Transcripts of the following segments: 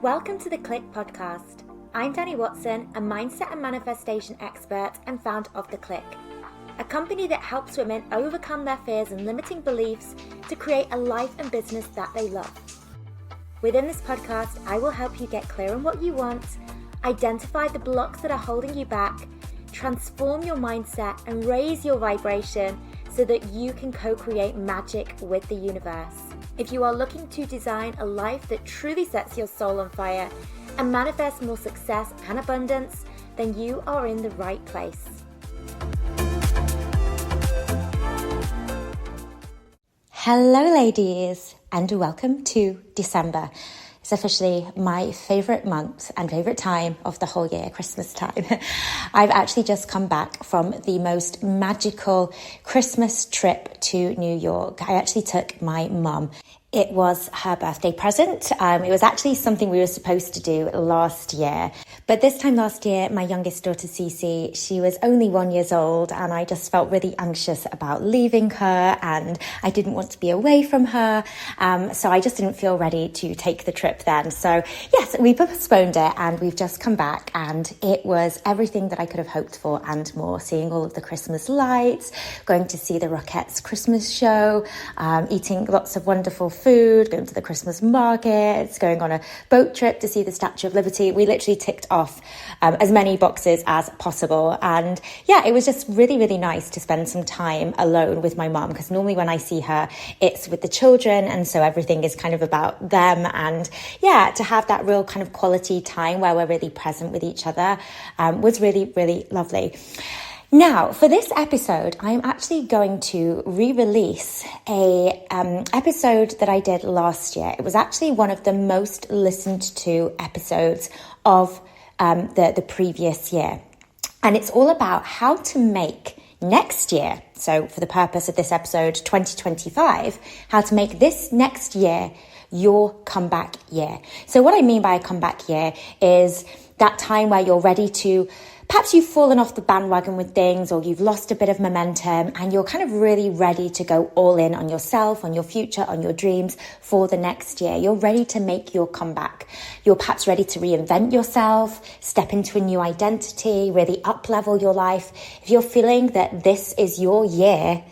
Welcome to the Clique podcast. I'm Danny Watson, a mindset and manifestation expert and founder of the Clique, a company that helps women overcome their fears and limiting beliefs to create a life and business that they love. Within this podcast, I will help you get clear on what you want, identify the blocks that are holding you back, transform your mindset and raise your vibration so that you can co-create magic with the universe. If you are looking to design a life that truly sets your soul on fire and manifest more success and abundance, then you are in the right place. Hello ladies, and welcome to December. It's officially my favourite month and favourite time of the whole year, Christmas time. I've actually just come back from the most magical Christmas trip to New York. I actually took my mum. It was her birthday present. It was actually something we were supposed to do last year. But this time last year, my youngest daughter, Cece, she was only 1 year old, and I just felt really anxious about leaving her, and I didn't want to be away from her. So I just didn't feel ready to take the trip then. So yes, we postponed it, and we've just come back, and it was everything that I could have hoped for and more. Seeing all of the Christmas lights, going to see the Rockettes Christmas show, eating lots of wonderful food, going to the Christmas markets, going on a boat trip to see the Statue of Liberty. We literally ticked off as many boxes as possible. And yeah, it was just really, really nice to spend some time alone with my mum, because normally when I see her, it's with the children. And so everything is kind of about them. And yeah, to have that real kind of quality time where we're really present with each other was really, really lovely. Now, for this episode, I'm actually going to re-release a episode that I did last year. It was actually one of the most listened to episodes of the previous year. And it's all about how to make next year, so for the purpose of this episode, 2025, how to make this next year your comeback year. So what I mean by a comeback year is that time where you're ready to, perhaps you've fallen off the bandwagon with things, or you've lost a bit of momentum, and you're kind of really ready to go all in on yourself, on your future, on your dreams for the next year. You're ready to make your comeback. You're perhaps ready to reinvent yourself, step into a new identity, really up-level your life. If you're feeling that this is your year,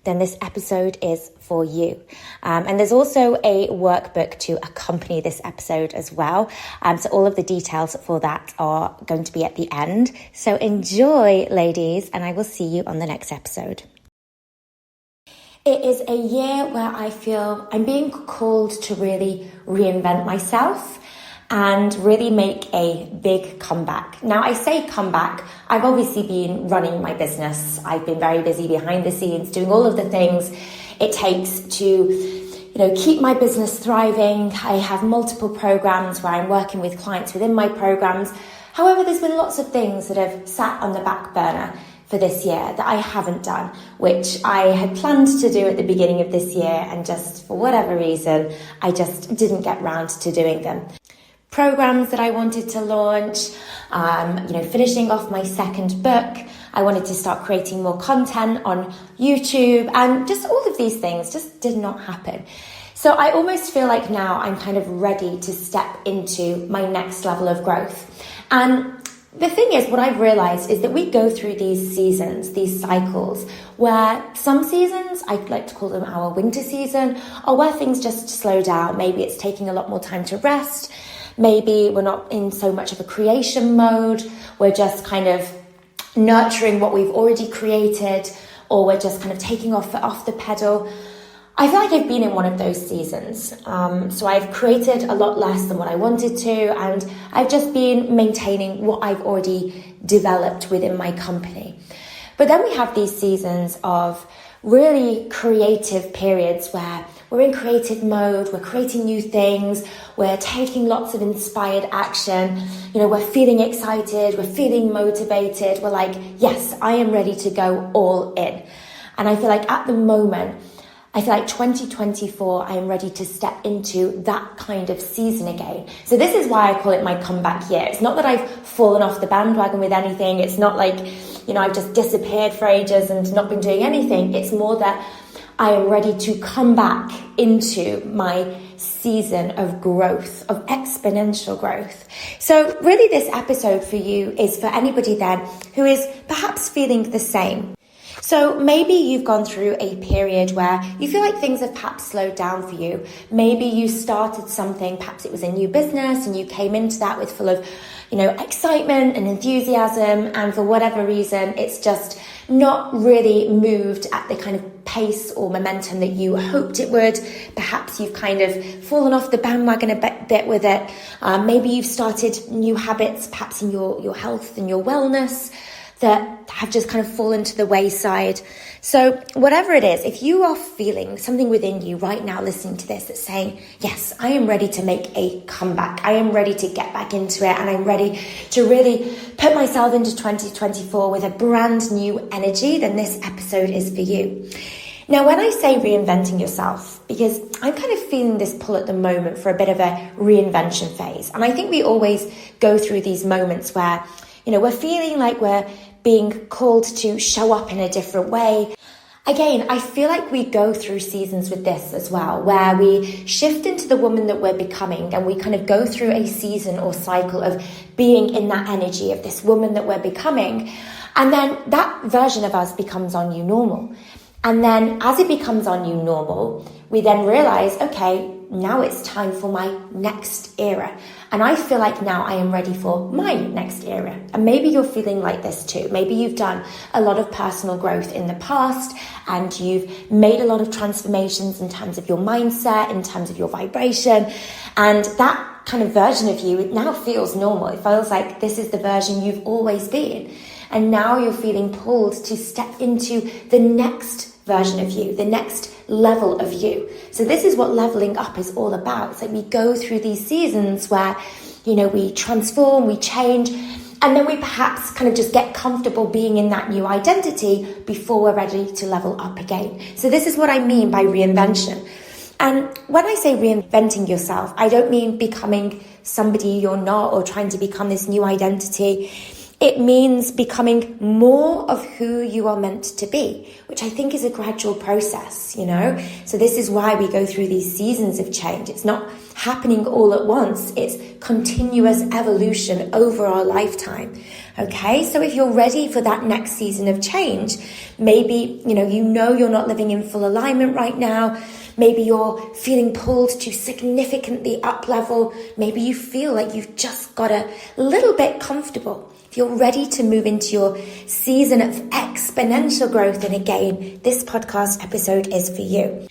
then this episode is for you. And there's also a workbook to accompany this episode as well. So all of the details for that are going to be at the end. So enjoy, ladies, and I will see you on the next episode. It is a year where I feel I'm being called to really reinvent myself and really make a big comeback. Now, I say comeback, I've obviously been running my business. I've been very busy behind the scenes, doing all of the things it takes to, keep my business thriving. I have multiple programs where I'm working with clients within my programs. However, there's been lots of things that have sat on the back burner for this year that I haven't done, which I had planned to do at the beginning of this year, and just for whatever reason, I just didn't get round to doing them. Programs that I wanted to launch, finishing off my second book. I wanted to start creating more content on YouTube, and just all of these things just did not happen. So I almost feel like now I'm kind of ready to step into my next level of growth. And the thing is, what I've realized is that we go through these seasons, these cycles, where some seasons, I like to call them our winter season, are where things just slow down. Maybe it's taking a lot more time to rest. Maybe we're not in so much of a creation mode. We're just kind of nurturing what we've already created, or we're just kind of taking off the pedal. I feel like I've been in one of those seasons. So I've created a lot less than what I wanted to, and I've just been maintaining what I've already developed within my company. But then we have these seasons of really creative periods where we're in creative mode, we're creating new things, we're taking lots of inspired action, we're feeling excited, we're feeling motivated, we're like, yes, I am ready to go all in. And I feel like at the moment, I feel like 2024, I am ready to step into that kind of season again. So this is why I call it my comeback year. It's not that I've fallen off the bandwagon with anything. It's not like, I've just disappeared for ages and not been doing anything. It's more that I am ready to come back into my season season of growth, of exponential growth. So really this episode for you is for anybody then who is perhaps feeling the same. So maybe you've gone through a period where you feel like things have perhaps slowed down for you. Maybe you started something, perhaps it was a new business and you came into that with full of, excitement and enthusiasm, and for whatever reason, it's just not really moved at the kind of pace or momentum that you hoped it would. Perhaps you've kind of fallen off the bandwagon a bit with it. Maybe you've started new habits, perhaps in your health and your wellness, that have just kind of fallen to the wayside. So whatever it is, if you are feeling something within you right now listening to this that's saying, yes, I am ready to make a comeback, I am ready to get back into it, and I'm ready to really put myself into 2024 with a brand new energy, then this episode is for you. Now, when I say reinventing yourself, because I'm kind of feeling this pull at the moment for a bit of a reinvention phase. And I think we always go through these moments where we're feeling like we're being called to show up in a different way. Again, I feel like we go through seasons with this as well, where we shift into the woman that we're becoming, and we kind of go through a season or cycle of being in that energy of this woman that we're becoming. And then that version of us becomes our new normal. And then as it becomes our new normal, we then realize, okay, now it's time for my next era. And I feel like now I am ready for my next era. And maybe you're feeling like this too. Maybe you've done a lot of personal growth in the past, and you've made a lot of transformations in terms of your mindset, in terms of your vibration. And that kind of version of you, it now feels normal. It feels like this is the version you've always been. And now you're feeling pulled to step into the next version of you, the next level of you. So this is what leveling up is all about. It's like we go through these seasons where, we transform, we change, and then we perhaps kind of just get comfortable being in that new identity before we're ready to level up again. So this is what I mean by reinvention. And when I say reinventing yourself, I don't mean becoming somebody you're not or trying to become this new identity. It means becoming more of who you are meant to be, which I think is a gradual process, So this is why we go through these seasons of change. It's not happening all at once. It's continuous evolution over our lifetime. Okay, so if you're ready for that next season of change, maybe, you're not living in full alignment right now. Maybe you're feeling pulled to significantly up level. Maybe you feel like you've just got a little bit comfortable. If you're ready to move into your season of exponential growth, then again, this podcast episode is for you.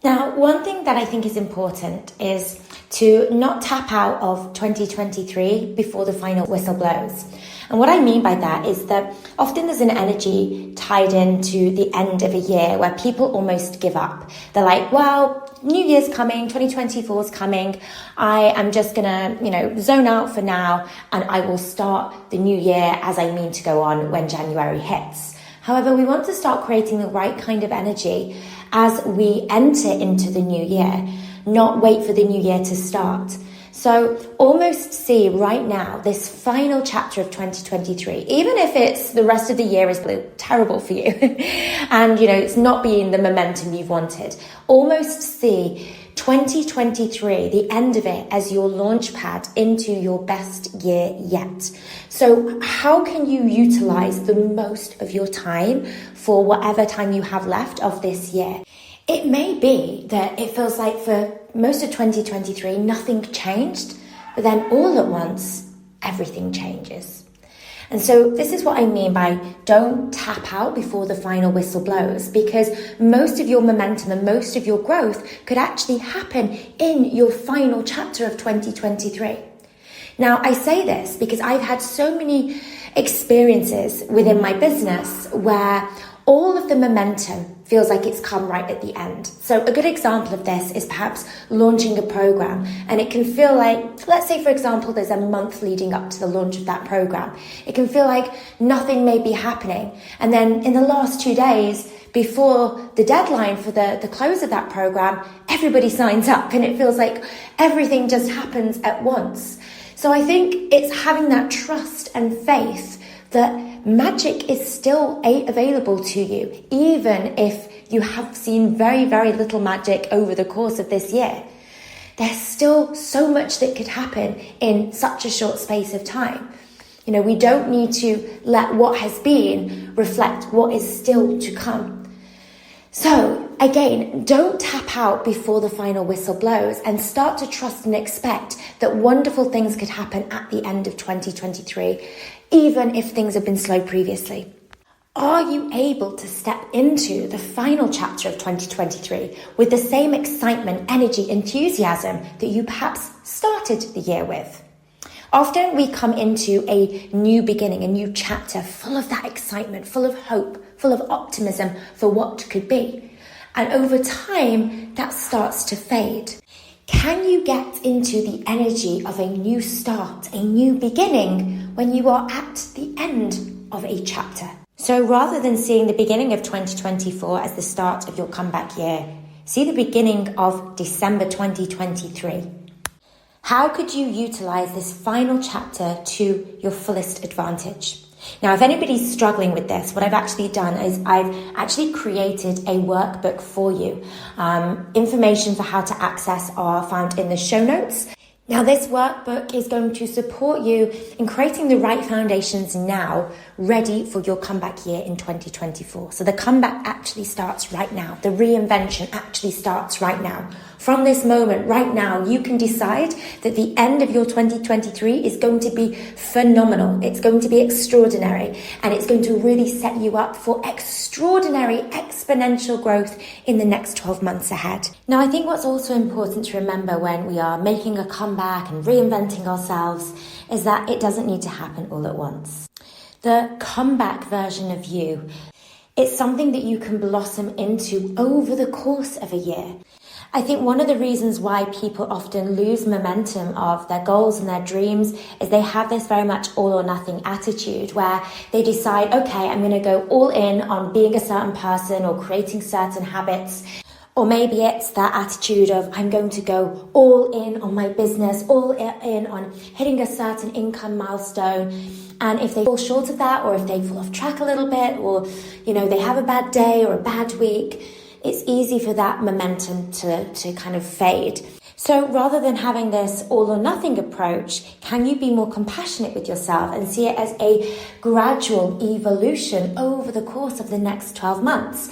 Now, one thing that I think is important is to not tap out of 2023 before the final whistle blows. And what I mean by that is that often there's an energy tied into the end of a year where people almost give up. They're like, well, New Year's coming, 2024 is coming. I am just gonna, zone out for now, and I will start the new year as I mean to go on when January hits. However, we want to start creating the right kind of energy as we enter into the new year, not wait for the new year to start. So almost see right now this final chapter of 2023, even if it's the rest of the year is terrible for you and, it's not being the momentum you've wanted, almost see 2023, the end of it, as your launch pad into your best year yet. So how can you utilize the most of your time for whatever time you have left of this year? It may be that it feels like for most of 2023, nothing changed, but then all at once, everything changes. And so this is what I mean by don't tap out before the final whistle blows, because most of your momentum and most of your growth could actually happen in your final chapter of 2023. Now, I say this because I've had so many experiences within my business where all of the momentum feels like it's come right at the end. So a good example of this is perhaps launching a program, and it can feel like, let's say for example, there's a month leading up to the launch of that program. It can feel like nothing may be happening. And then in the last 2 days before the deadline for the close of that program, everybody signs up and it feels like everything just happens at once. So I think it's having that trust and faith that magic is still available to you, even if you have seen very, very little magic over the course of this year. there's still so much that could happen in such a short space of time. You know, we don't need to let what has been reflect what is still to come. So again, don't tap out before the final whistle blows, and start to trust and expect that wonderful things could happen at the end of 2023, even if things have been slow previously. Are you able to step into the final chapter of 2023 with the same excitement, energy, enthusiasm that you perhaps started the year with? Often we come into a new beginning, a new chapter, full of that excitement, full of hope, full of optimism for what could be. And over time, that starts to fade. Can you get into the energy of a new start, a new beginning, when you are at the end of a chapter? So rather than seeing the beginning of 2024 as the start of your comeback year, see the beginning of December 2023. How could you utilize this final chapter to your fullest advantage? Now, if anybody's struggling with this, what I've actually done is I've actually created a workbook for you. Information for how to access are found in the show notes. Now, this workbook is going to support you in creating the right foundations now, ready for your comeback year in 2024. So the comeback actually starts right now. The reinvention actually starts right now. From this moment, right now, you can decide that the end of your 2023 is going to be phenomenal. It's going to be extraordinary, and it's going to really set you up for extraordinary exponential growth in the next 12 months ahead. Now, I think what's also important to remember when we are making a comeback and reinventing ourselves is that it doesn't need to happen all at once. The comeback version of you, it's something that you can blossom into over the course of a year. I think one of the reasons why people often lose momentum of their goals and their dreams is they have this very much all or nothing attitude where they decide, okay, I'm going to go all in on being a certain person or creating certain habits. Or maybe it's that attitude of I'm going to go all in on my business, all in on hitting a certain income milestone. And if they fall short of that, or if they fall off track a little bit, or, you know, they have a bad day or a bad week, it's easy for that momentum to kind of fade. So rather than having this all or nothing approach, can you be more compassionate with yourself and see it as a gradual evolution over the course of the next 12 months?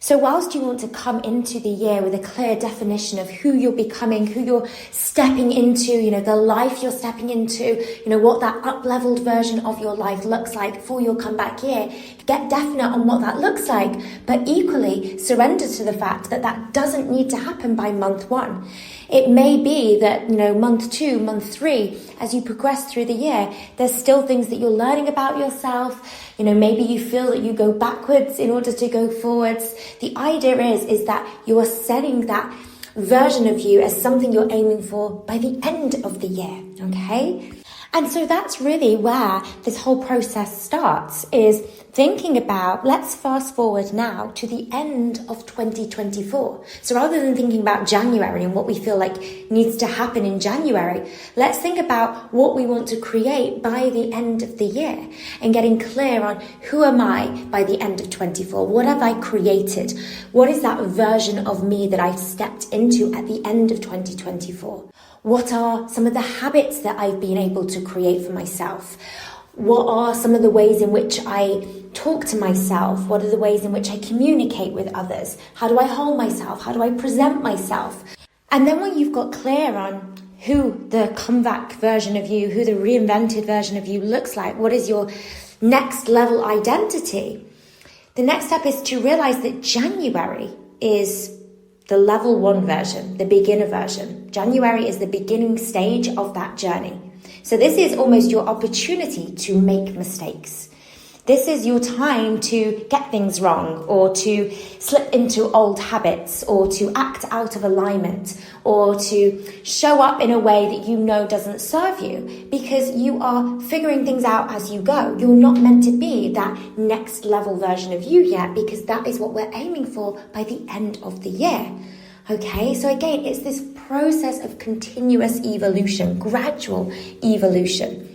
So whilst you want to come into the year with a clear definition of who you're becoming, who you're stepping into, you know, the life you're stepping into, you know, what that up-leveled version of your life looks like for your comeback year, get definite on what that looks like, but equally surrender to the fact that that doesn't need to happen by month one. It may be that, you know, month 2, month 3, as you progress through the year, there's still things that you're learning about yourself. You know, maybe you feel that you go backwards in order to go forwards. The idea is that you are setting that version of you as something you're aiming for by the end of the year, okay? And so that's really where this whole process starts, is thinking about, let's fast forward now to the end of 2024. So rather than thinking about January and what we feel like needs to happen in January, let's think about what we want to create by the end of the year and getting clear on who am I by the end of 24? What have I created? What is that version of me that I've stepped into at the end of 2024? What are some of the habits that I've been able to create for myself? What are some of the ways in which I talk to myself? What are the ways in which I communicate with others? How do I hold myself? How do I present myself? And then when you've got clear on who the comeback version of you, who the reinvented version of you looks like, what is your next level identity? The next step is to realize that January is the level 1 version, the beginner version. January is the beginning stage of that journey. So this is almost your opportunity to make mistakes. This is your time to get things wrong, or to slip into old habits, or to act out of alignment, or to show up in a way that you know doesn't serve you, because you are figuring things out as you go. You're not meant to be that next level version of you yet, because that is what we're aiming for by the end of the year. Okay, so again, it's this process of continuous evolution, gradual evolution.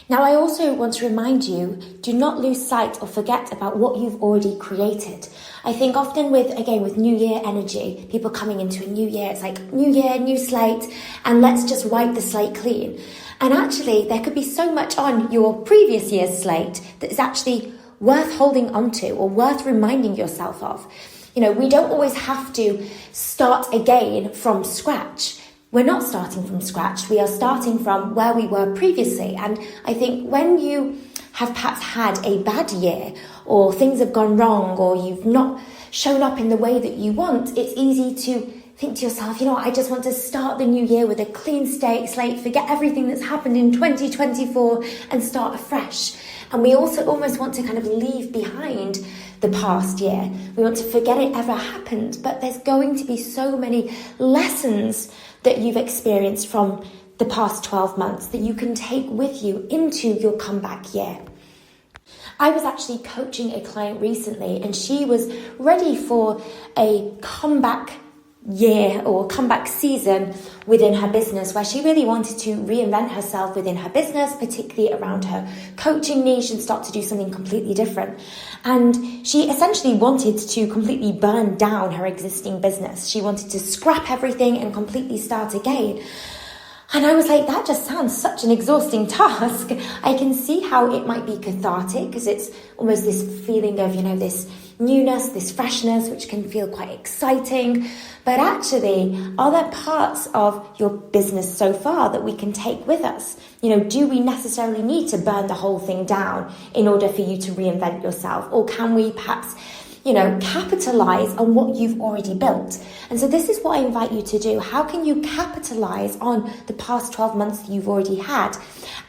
Now, I also want to remind you, do not lose sight or forget about what you've already created. I think often with New Year energy, people coming into a new year, it's like new year, new slate, and let's just wipe the slate clean. And actually, there could be so much on your previous year's slate that is actually worth holding onto or worth reminding yourself of. We don't always have to start again from scratch. We're not starting from scratch. We are starting from where we were previously. And I think when you have perhaps had a bad year or things have gone wrong or you've not shown up in the way that you want, it's easy to think to yourself, I just want to start the new year with a clean slate, forget everything that's happened in 2024 and start afresh. And we also almost want to kind of leave behind the past year. We want to forget it ever happened, but there's going to be so many lessons that you've experienced from the past 12 months that you can take with you into your comeback year. I was actually coaching a client recently and she was ready for a comeback year or comeback season within her business where she really wanted to reinvent herself within her business, particularly around her coaching niche, and start to do something completely different. And she essentially wanted to completely burn down her existing business. She wanted to scrap everything and completely start again. And I was like, that just sounds such an exhausting task. I can see how it might be cathartic because it's almost this feeling of, this newness, this freshness, which can feel quite exciting. But actually, are there parts of your business so far that we can take with us? Do we necessarily need to burn the whole thing down in order for you to reinvent yourself? Or can we perhaps capitalize on what you've already built? And so this is what I invite you to do. How can you capitalize on the past 12 months that you've already had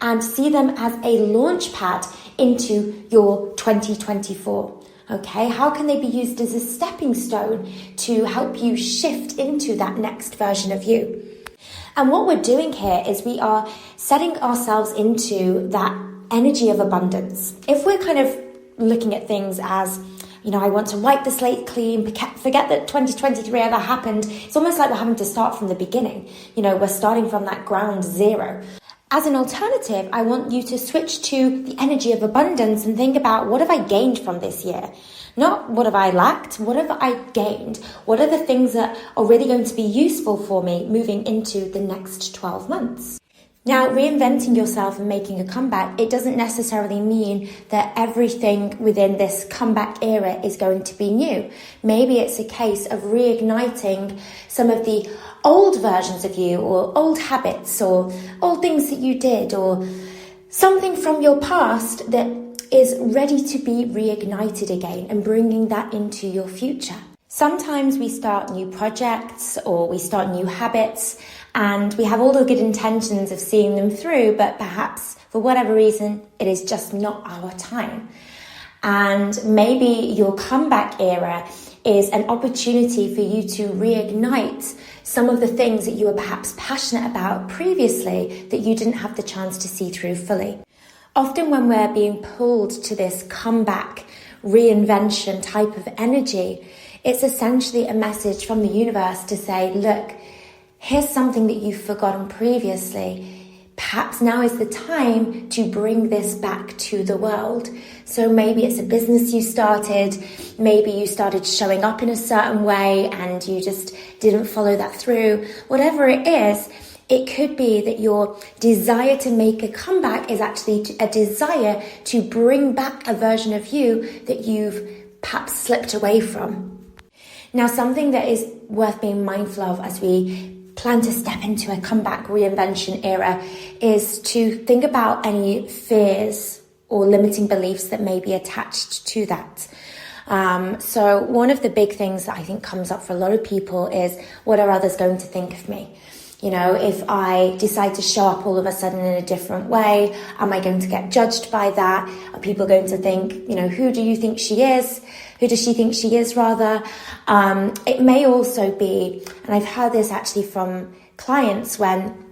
and see them as a launch pad into your 2024? Okay, how can they be used as a stepping stone to help you shift into that next version of you? And what we're doing here is we are setting ourselves into that energy of abundance. If we're kind of looking at things as, I want to wipe the slate clean, forget that 2023 ever happened, it's almost like we're having to start from the beginning. We're starting from that ground zero. As an alternative, I want you to switch to the energy of abundance and think about, what have I gained from this year? Not what have I lacked, what have I gained? What are the things that are really going to be useful for me moving into the next 12 months? Now, reinventing yourself and making a comeback, it doesn't necessarily mean that everything within this comeback era is going to be new. Maybe it's a case of reigniting some of the old versions of you, or old habits, or old things that you did, or something from your past that is ready to be reignited again, and bringing that into your future. Sometimes we start new projects or we start new habits and we have all the good intentions of seeing them through, but perhaps for whatever reason, it is just not our time. And maybe your comeback era is an opportunity for you to reignite some of the things that you were perhaps passionate about previously that you didn't have the chance to see through fully. Often when we're being pulled to this comeback, reinvention type of energy, it's essentially a message from the universe to say, look, here's something that you've forgotten previously. Perhaps now is the time to bring this back to the world. So maybe it's a business you started, maybe you started showing up in a certain way and you just didn't follow that through. Whatever it is, it could be that your desire to make a comeback is actually a desire to bring back a version of you that you've perhaps slipped away from. Now, something that is worth being mindful of as we plan to step into a comeback reinvention era is to think about any fears or limiting beliefs that may be attached to that. So one of the big things that I think comes up for a lot of people is, what are others going to think of me? If I decide to show up all of a sudden in a different way, am I going to get judged by that? Are people going to think, who do you think she is? Who does she think she is, rather? It may also be, and I've heard this actually from clients when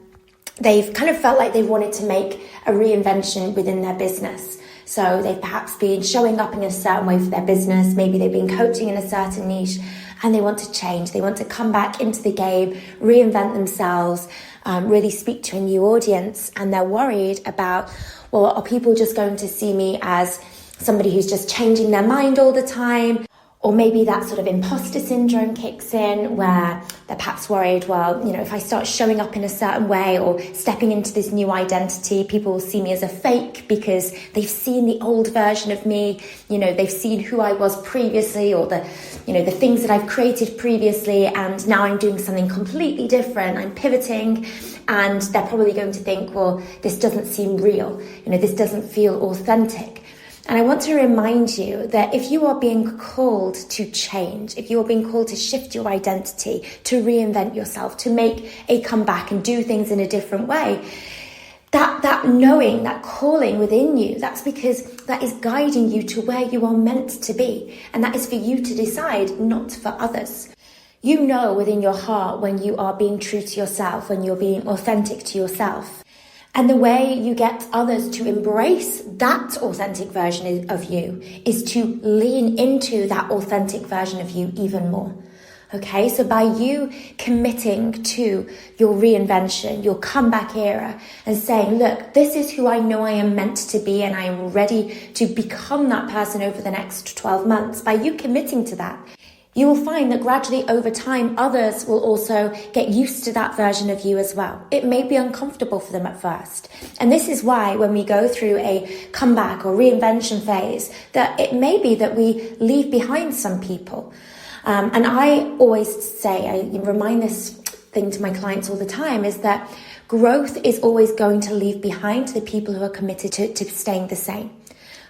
they've kind of felt like they wanted to make a reinvention within their business. So they've perhaps been showing up in a certain way for their business. Maybe they've been coaching in a certain niche. and they want to change. They want to come back into the game, reinvent themselves, really speak to a new audience. And they're worried about, well, are people just going to see me as somebody who's just changing their mind all the time? Or maybe that sort of imposter syndrome kicks in where they're perhaps worried, well, if I start showing up in a certain way or stepping into this new identity, people will see me as a fake because they've seen the old version of me. They've seen who I was previously or the things that I've created previously. And now I'm doing something completely different. I'm pivoting, and they're probably going to think, well, this doesn't seem real. This doesn't feel authentic. And I want to remind you that if you are being called to change, if you are being called to shift your identity, to reinvent yourself, to make a comeback and do things in a different way, that knowing, that calling within you, that's because that is guiding you to where you are meant to be. And that is for you to decide, not for others. You know within your heart when you are being true to yourself, when you're being authentic to yourself. And the way you get others to embrace that authentic version of you is to lean into that authentic version of you even more. Okay, so by you committing to your reinvention, your comeback era, and saying, look, this is who I know I am meant to be, and I am ready to become that person over the next 12 months, by you committing to that, you will find that gradually over time, others will also get used to that version of you as well. It may be uncomfortable for them at first. And this is why when we go through a comeback or reinvention phase, that it may be that we leave behind some people. And I always say, I remind this thing to my clients all the time, is that growth is always going to leave behind the people who are committed to staying the same.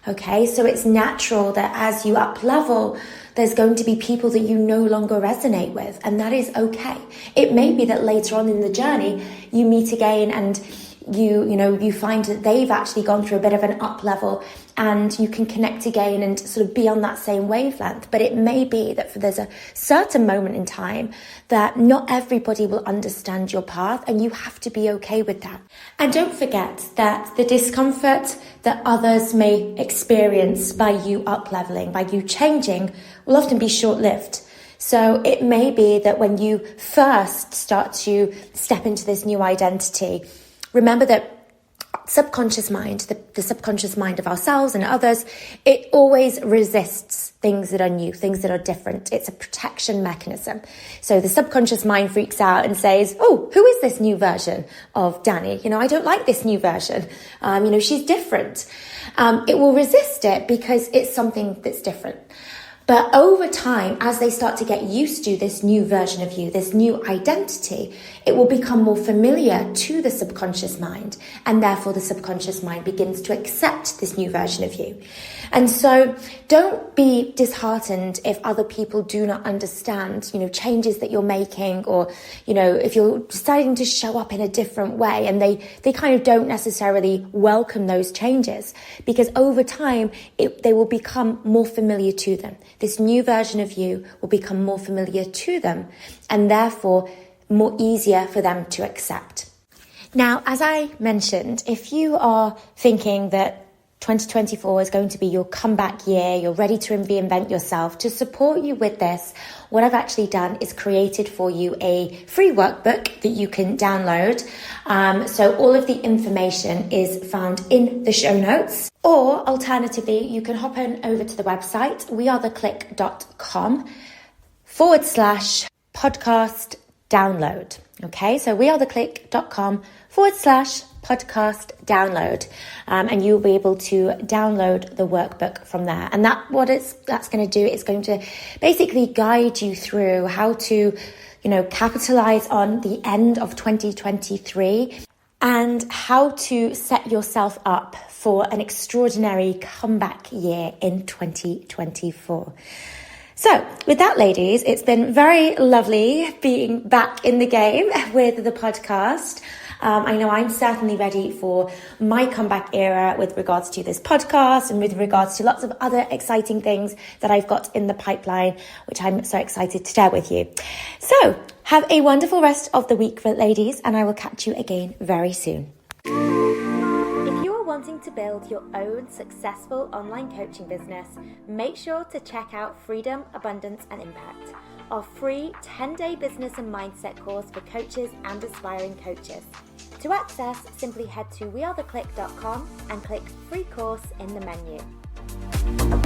Okay, so it's natural that as you up level, there's going to be people that you no longer resonate with, and that is okay. It may be that later on in the journey, you meet again and you find that they've actually gone through a bit of an up level, and you can connect again and sort of be on that same wavelength. But it may be that there's a certain moment in time that not everybody will understand your path, and you have to be okay with that. And don't forget that the discomfort that others may experience by you up leveling, by you changing, will often be short-lived. So it may be that when you first start to step into this new identity, remember that subconscious mind, the subconscious mind of ourselves and others, it always resists things that are new, things that are different. It's a protection mechanism. So the subconscious mind freaks out and says, oh, who is this new version of Danny? I don't like this new version. She's different. It will resist it because it's something that's different. But over time, as they start to get used to this new version of you, this new identity, it will become more familiar to the subconscious mind. And therefore, the subconscious mind begins to accept this new version of you. And so don't be disheartened if other people do not understand, changes that you're making, or, if you're deciding to show up in a different way and they kind of don't necessarily welcome those changes, because over time, they will become more familiar to them. This new version of you will become more familiar to them, and therefore more easier for them to accept. Now, as I mentioned, if you are thinking that 2024 is going to be your comeback year, you're ready to reinvent yourself, to support you with this, what I've actually done is created for you a free workbook that you can download. So all of the information is found in the show notes, or alternatively, you can hop on over to the website, wearetheclique.com/podcast download. Okay, so wearetheclique.com/podcast download, and you'll be able to download the workbook from there. And that's going to do, it's going to basically guide you through how to, capitalize on the end of 2023 and how to set yourself up for an extraordinary comeback year in 2024. So with that, ladies, it's been very lovely being back in the game with the podcast. I know I'm certainly ready for my comeback era with regards to this podcast and with regards to lots of other exciting things that I've got in the pipeline, which I'm so excited to share with you. So have a wonderful rest of the week, ladies, and I will catch you again very soon. If you are wanting to build your own successful online coaching business, make sure to check out Freedom, Abundance and Impact. our free 10-day business and mindset course for coaches and aspiring coaches. To access, simply head to wearetheclique.com and click free course in the menu.